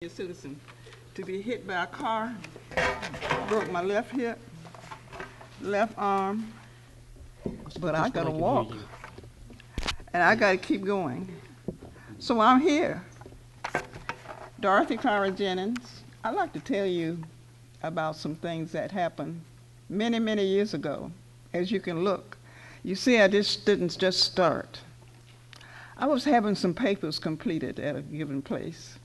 A citizen to be hit by a car, broke my left hip, left arm, but I gotta walk and I gotta keep going. So I'm here. Dorothy Jennings. I'd like to tell you about some things that happened many, many years ago. As you can look, you see I just didn't just start. I was having some papers completed at a given place.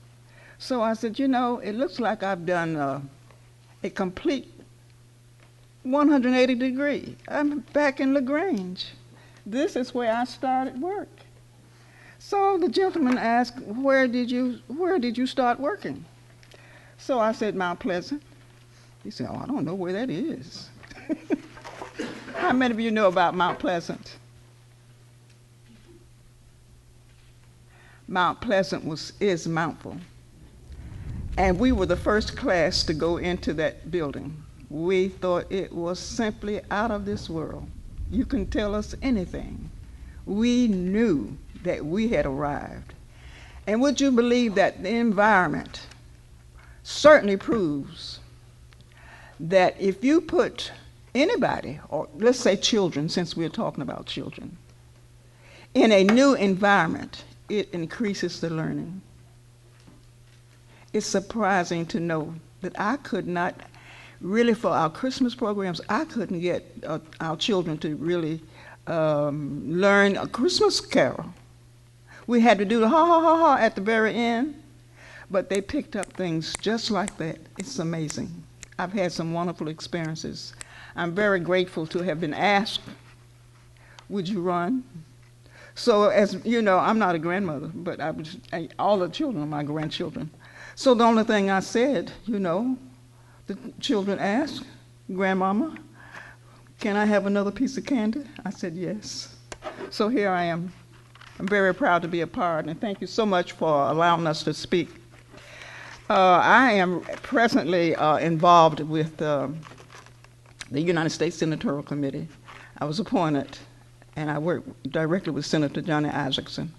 So I said, it looks like I've done a complete 180 degree. I'm back in LaGrange. This is where I started work. So the gentleman asked, where did you start working? So I said, Mount Pleasant. He said, I don't know where that is. How many of you know about Mount Pleasant? Mount Pleasant is Mountful. And we were the first class to go into that building. We thought it was simply out of this world. You can tell us anything. We knew that we had arrived. And would you believe that the environment certainly proves that if you put anybody, or let's say children, since we're talking about children, in a new environment, it increases the learning. It's surprising to know that I could not really, for our Christmas programs, I couldn't get our children to really learn a Christmas carol. We had to do the ha ha ha ha at the very end, but they picked up things just like that. It's amazing. I've had some wonderful experiences. I'm very grateful to have been asked, would you run? So as you know, I'm not a grandmother, but all the children are my grandchildren. So the only thing I said, the children asked, Grandmama, can I have another piece of candy? I said, yes. So here I am. I'm very proud to be a part, and thank you so much for allowing us to speak. I am presently involved with the United States Senatorial Committee. I was appointed, and I work directly with Senator Johnny Isaacson.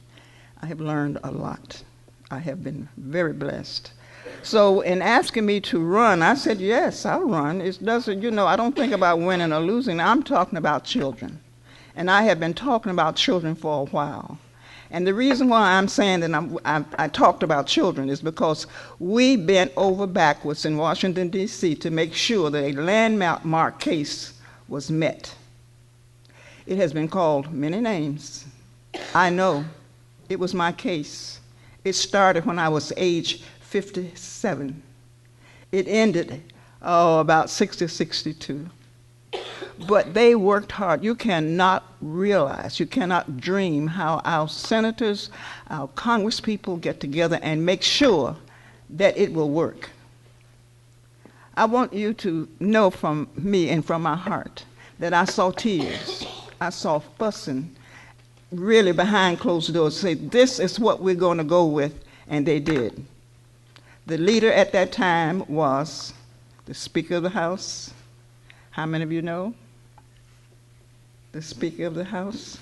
I have learned a lot. I have been very blessed. So in asking me to run, I said, yes, I'll run. It doesn't, I don't think about winning or losing. I'm talking about children. And I have been talking about children for a while. And the reason why I'm saying that I talked about children is because we bent over backwards in Washington, D.C. to make sure that a landmark case was met. It has been called many names. I know. It was my case. It started when I was age 57. It ended about 60 or 62. But they worked hard. You cannot realize, you cannot dream how our senators, our congresspeople get together and make sure that it will work. I want you to know from me and from my heart that I saw tears. I saw fussing really behind closed doors, say, this is what we're going to go with, and they did. The leader at that time was the Speaker of the House. How many of you know? The Speaker of the House.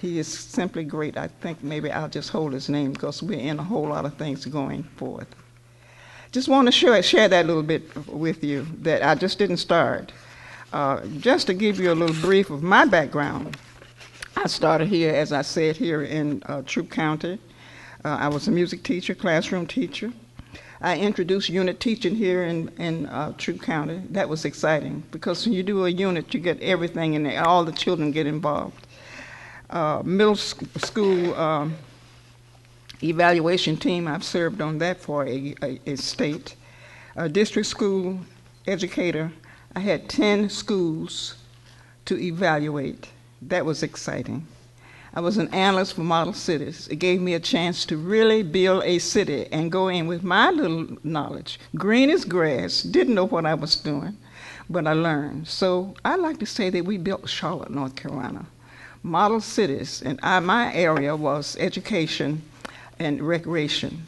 He is simply great. I think maybe I'll just hold his name because we're in a whole lot of things going forth. Just want to share that little bit with you, that I just didn't start. Just to give you a little brief of my background. I started here, as I said, here in Troup County. I was a music teacher, classroom teacher. I introduced unit teaching here in Troup County. That was exciting because when you do a unit, you get everything in there. All the children get involved. Middle school evaluation team, I've served on that for a state. District school educator, I had 10 schools to evaluate. That was exciting. I was an analyst for model cities. It gave me a chance to really build a city and go in with my little knowledge. Green as grass, didn't know what I was doing, but I learned. So I like to say that we built Charlotte, North Carolina. Model cities, and my area was education and recreation.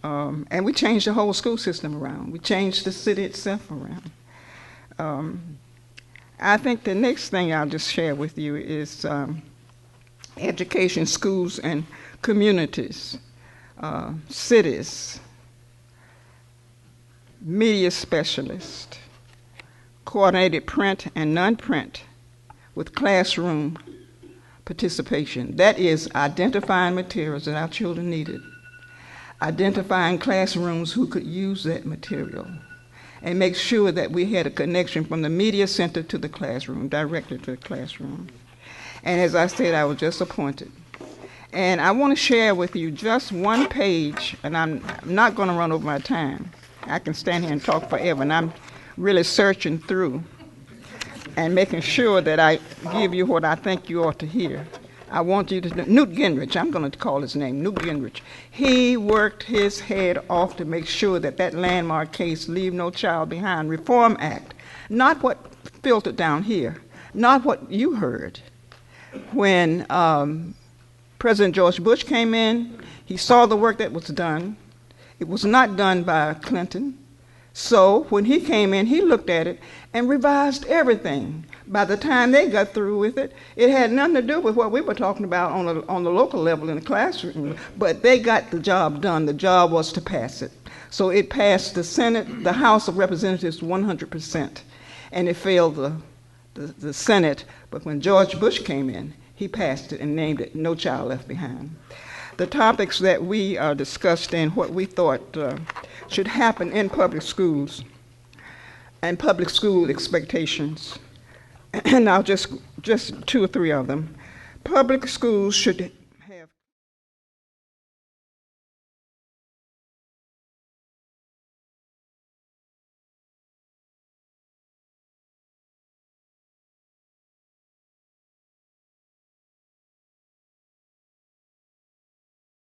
And we changed the whole school system around. We changed the city itself around. I think the next thing I'll just share with you is education, schools, and communities. cities, media specialist, coordinated print and non-print with classroom participation. That is identifying materials that our children needed, identifying classrooms who could use that material, and make sure that we had a connection from the media center to the classroom, directly to the classroom. And as I said, I was just appointed. And I want to share with you just one page, and I'm not going to run over my time. I can stand here and talk forever, and I'm really searching through and making sure that I give you what I think you ought to hear. I want you to know, Newt Gingrich, I'm going to call his name, Newt Gingrich. He worked his head off to make sure that that landmark case, Leave No Child Behind Reform Act, not what filtered down here, not what you heard. When President George Bush came in, he saw the work that was done. It was not done by Clinton. So when he came in, he looked at it and revised everything. By the time they got through with it, it had nothing to do with what we were talking about on the local level in the classroom, but they got the job done. The job was to pass it. So it passed the Senate, the House of Representatives 100%, and it failed the Senate. But when George Bush came in, he passed it and named it No Child Left Behind. The topics that we discussed and what we thought should happen in public schools and public school expectations. And I'll just two or three of them. Public schools should